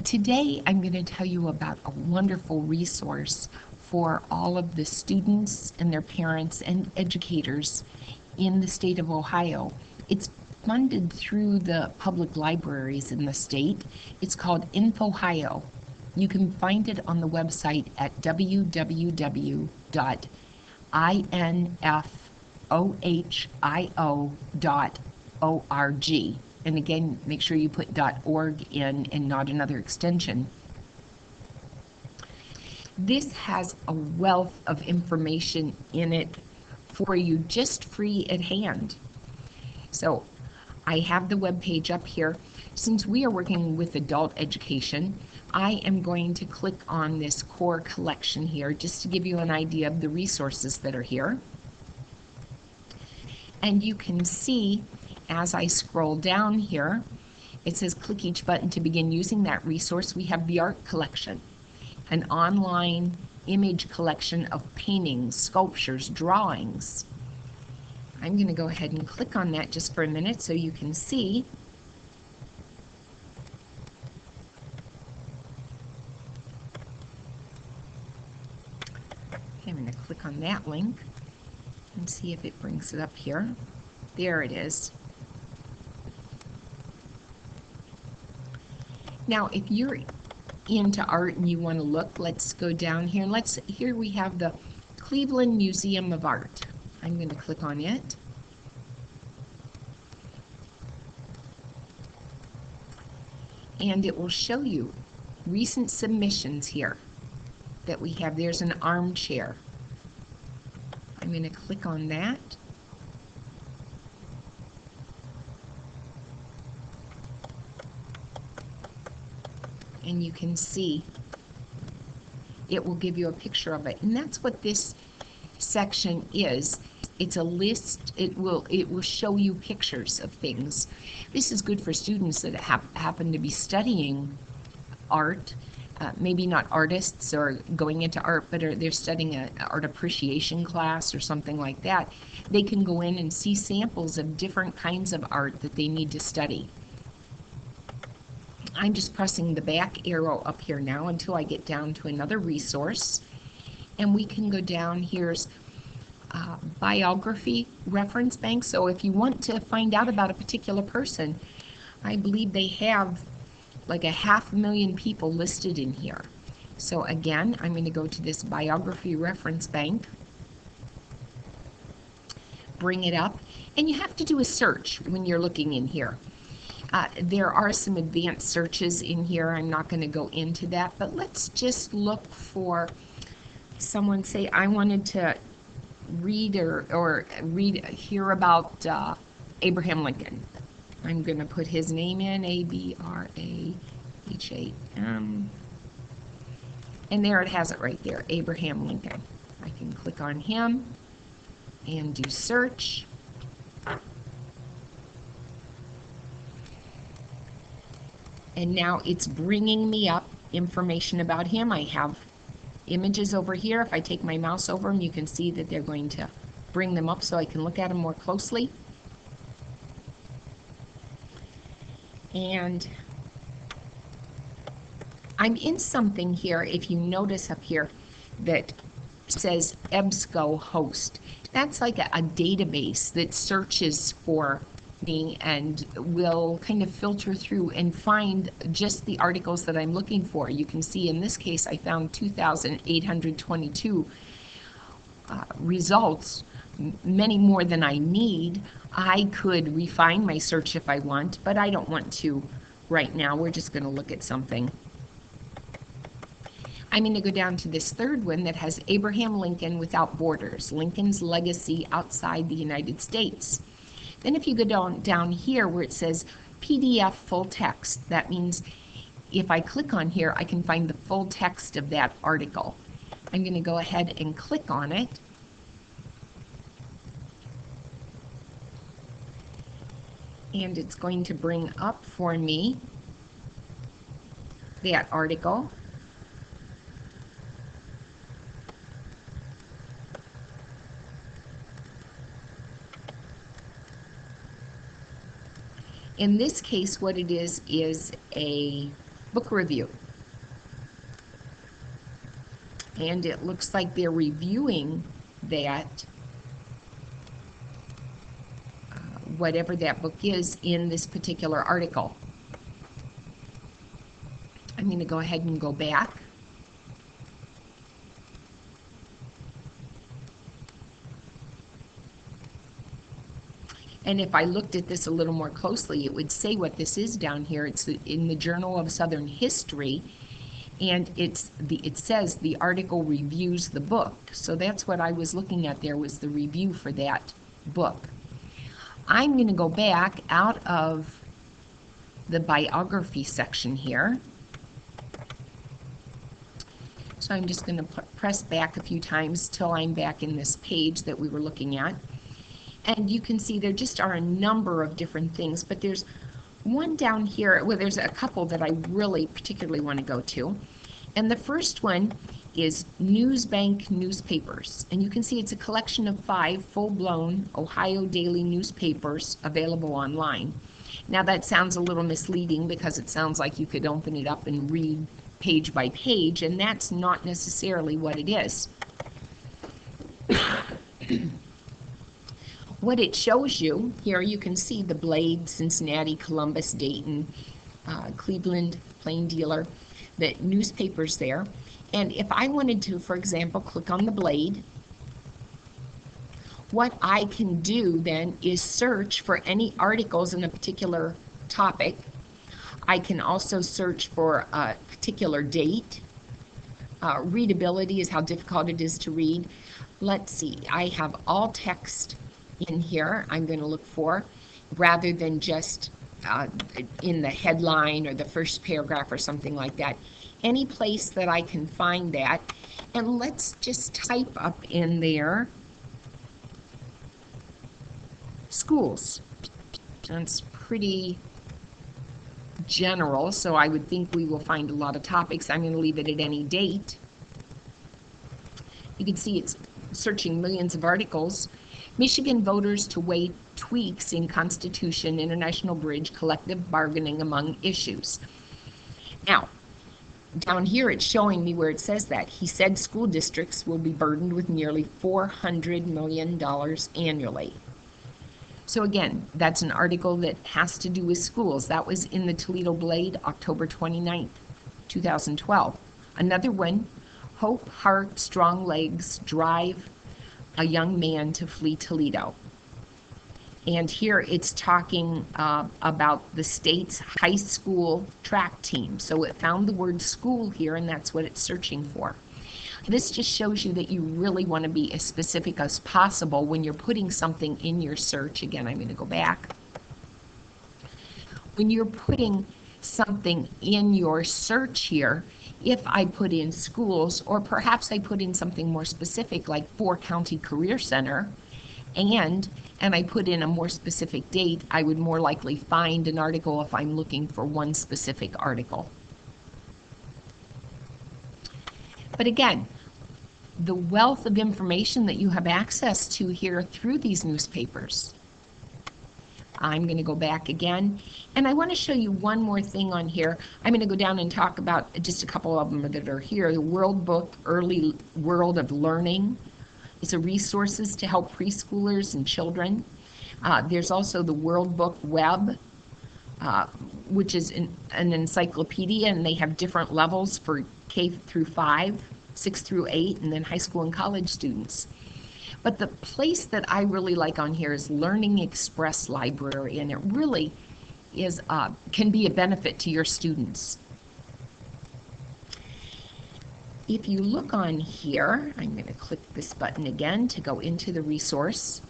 Today I'm going to tell you about a wonderful resource for all of the students and their parents and educators in the state of Ohio. It's funded through the public libraries in the state. It's called InfOhio. You can find it on the website at www.infohio.org. And again, make sure you put .org in and not another extension. This has a wealth of information in it for you, just free at hand. So I have the web page up here. Since we are working with adult education, I am going to click on this core collection here just to give you an idea of the resources that are here. And you can see as I scroll down here, it says click each button to begin using that resource. We have the art collection, an online image collection of paintings, sculptures, drawings. I'm going to go ahead and click on that just for a minute so you can see. Okay, I'm going to click on that link and see if it brings it up here. There it is. Now, if you're into art and you want to look, let's go down here. Here we have the Cleveland Museum of Art. I'm going to click on it. And it will show you recent submissions here that we have. There's an armchair. I'm going to click on that. And you can see it will give you a picture of it, and that's what this section is. It's a list. It will show you pictures of things. This is good for students that happen to be studying art, maybe not artists or going into art, but they're studying an art appreciation class or something like that. They can go in and see samples of different kinds of art that they need to study. I'm just pressing the back arrow up here now until I get down to another resource, and we can go down. Here's biography reference bank. So if you want to find out about a particular person, I believe they have like 500,000 people listed in here. So again, I'm going to go to this biography reference bank, bring it up, and you have to do a search when you're looking in here. There are some advanced searches in here. I'm not going to go into that, but let's just look for someone. Say I wanted to read or hear about Abraham Lincoln. I'm going to put his name in, A-B-R-A-H-A-M, and there it has it right there, Abraham Lincoln. I can click on him and do search. And now it's bringing me up information about him. I have images over here. If I take my mouse over them, you can see that they're going to bring them up so I can look at them more closely. And I'm in something here, if you notice up here, that says EBSCO host. That's like a database that searches for me and will kind of filter through and find just the articles that I'm looking for. You can see in this case I found 2,822 results, many more than I need. I could refine my search if I want, but I don't want to right now. We're just going to look at something. I'm going to go down to this third one that has Abraham Lincoln Without Borders, Lincoln's Legacy Outside the United States. Then if you go down here where it says PDF full text, that means if I click on here, I can find the full text of that article. I'm going to go ahead and click on it. And it's going to bring up for me that article. In this case, what it is a book review. And it looks like they're reviewing that, whatever that book is in this particular article. I'm going to go ahead and go back. And if I looked at this a little more closely, it would say what this is down here. It's in the Journal of Southern History, and it says the article reviews the book. So that's what I was looking at there, was the review for that book. I'm going to go back out of the biography section here. So I'm just going to press back a few times till I'm back in this page that we were looking at. And you can see there just are a number of different things, but there's one down here, well, there's a couple that I really particularly want to go to. And the first one is Newsbank newspapers. And you can see it's a collection of 5 full-blown Ohio daily newspapers available online. Now that sounds a little misleading because it sounds like you could open it up and read page by page, and that's not necessarily what it is. What it shows you, here you can see the Blade, Cincinnati, Columbus, Dayton, Cleveland, Plain Dealer, the newspapers there. And if I wanted to, for example, click on the Blade, what I can do then is search for any articles in a particular topic. I can also search for a particular date. Readability is how difficult it is to read. Let's see, I have all text in here I'm going to look for, rather than just in the headline or the first paragraph or something like that. Any place that I can find that, and let's just type up in there schools. That's pretty general, so I would think we will find a lot of topics. I'm going to leave it at any date. You can see it's searching millions of articles. Michigan voters to weigh tweaks in Constitution, International Bridge, collective bargaining among issues. Now, down here it's showing me where it says that. He said school districts will be burdened with nearly $400 million annually. So again, that's an article that has to do with schools. That was in the Toledo Blade, October 29th, 2012. Another one, Hope, Heart, Strong Legs Drive a Young Man to Flee Toledo. And here it's talking about the state's high school track team. So it found the word school here, and that's what it's searching for. This just shows you that you really want to be as specific as possible when you're putting something in your search. Again, I'm going to go back. When you're putting something in your search here, if I put in schools, or perhaps I put in something more specific like 4 County Career Center, and I put in a more specific date, I would more likely find an article if I'm looking for one specific article. But again, the wealth of information that you have access to here through these newspapers. I'm going to go back again, and I want to show you one more thing on here. I'm going to go down and talk about just a couple of them that are here. The World Book, Early World of Learning. It's a resources to help preschoolers and children. There's also the World Book Web, which is an encyclopedia, and they have different levels for K through 5, 6 through 8, and then high school and college students. But the place that I really like on here is Learning Express Library, and it really is can be a benefit to your students. If you look on here, I'm going to click this button again to go into the resource.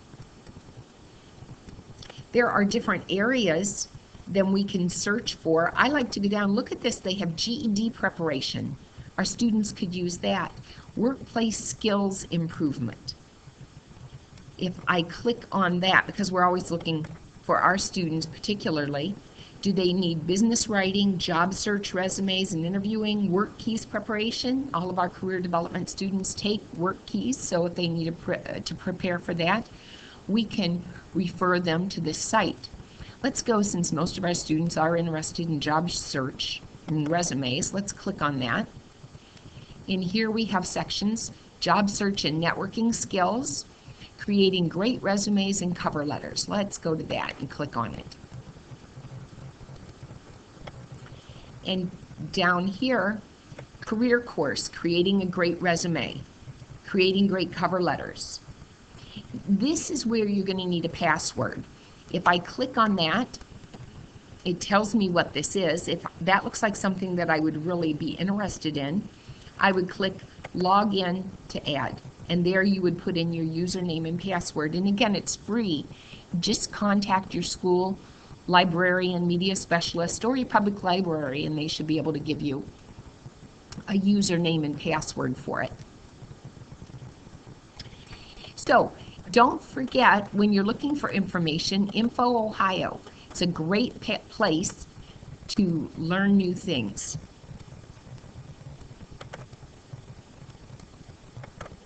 There are different areas that we can search for. I like to go down, look at this, they have GED preparation. Our students could use that. Workplace skills improvement. If I click on that, because we're always looking for our students particularly, do they need business writing, job search resumes and interviewing, work keys preparation? All of our career development students take work keys, so if they need to prepare for that, we can refer them to this site. Let's go, since most of our students are interested in job search. and resumes. Let's click on that. In here we have sections: job search and networking skills, creating great resumes and cover letters. Let's go to that and click on it. And down here, career course, creating a great resume, creating great cover letters. This is where you're going to need a password. If I click on that, it tells me what this is. If that looks like something that I would really be interested in, I would click log in to add. And there you would put in your username and password. And again, it's free. Just contact your school librarian, media specialist, or your public library, and they should be able to give you a username and password for it. So don't forget, when you're looking for information, InfOhio. It's a great place to learn new things.